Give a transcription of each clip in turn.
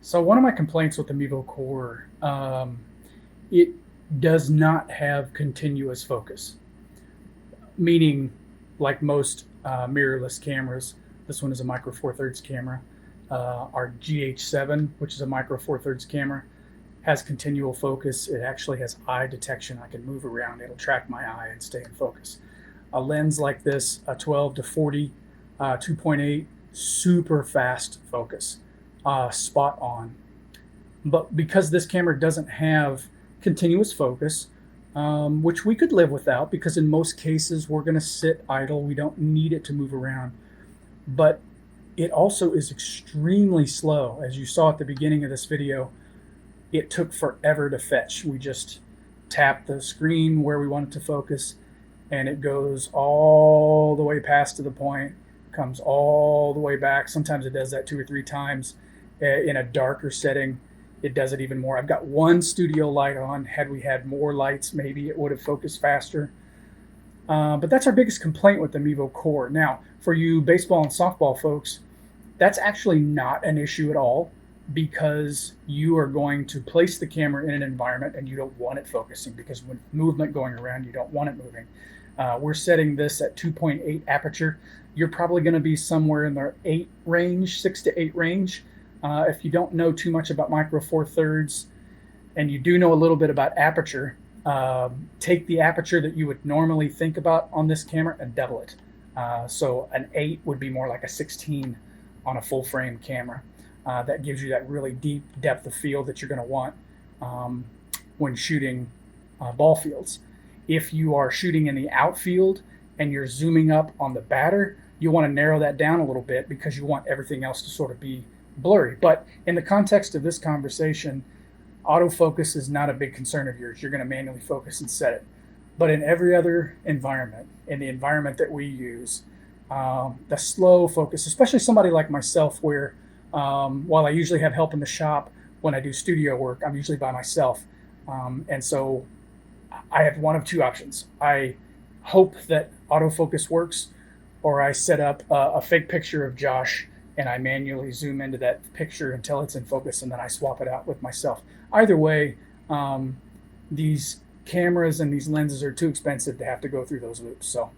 So one of my complaints with the Mevo Core, it does not have continuous focus, meaning like most mirrorless cameras, this one is a micro four thirds camera. Our GH7, which is a micro four thirds camera, has continual focus. It actually has eye detection. I can move around. It'll track my eye and stay in focus. A lens like this, a 12 to 40, 2.8, super fast focus, spot on. But because this camera doesn't have continuous focus, which we could live without because in most cases we're going to sit idle. We don't need it to move around. But it also is extremely slow. As you saw at the beginning of this video, it took forever to fetch. We just tap the screen where we want it to focus, and it goes all the way past to the point, comes all the way back. Sometimes it does that 2 or 3 times. In a darker setting, it does it even more. I've got one studio light on. Had we had more lights, maybe it would have focused faster. But that's our biggest complaint with the Mevo Core. Now, for you baseball and softball folks, that's actually not an issue at all, because you are going to place the camera in an environment and you don't want it focusing, because with movement going around, you don't want it moving. We're setting this at 2.8 aperture. You're probably going to be somewhere in the 8 range, 6 to 8 range. If you don't know too much about micro four thirds and you do know a little bit about aperture, take the aperture that you would normally think about on this camera and double it. So an 8 would be more like a 16 on a full frame camera. That gives you that really deep depth of field that you're going to want when shooting ball fields. If you are shooting in the outfield and you're zooming up on the batter, you want to narrow that down a little bit because you want everything else to sort of be blurry. But in the context of this conversation, autofocus is not a big concern of yours. You're going to manually focus and set it. But in every other environment, in the environment that we use, the slow focus, especially somebody like myself where while I usually have help in the shop, when I do studio work, I'm usually by myself. And so I have one of two options. I hope that autofocus works, or I set up a fake picture of Josh and I manually zoom into that picture until it's in focus, and then I swap it out with myself. Either way, these cameras and these lenses are too expensive to have to go through those loops. So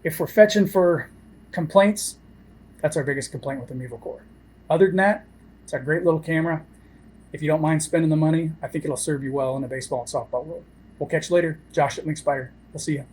if we're fetching for complaints, that's our biggest complaint with the Mevo Core. Other than that, it's a great little camera. If you don't mind spending the money, I think it'll serve you well in the baseball and softball world. We'll catch you later. Josh at Link Spider. We'll see you.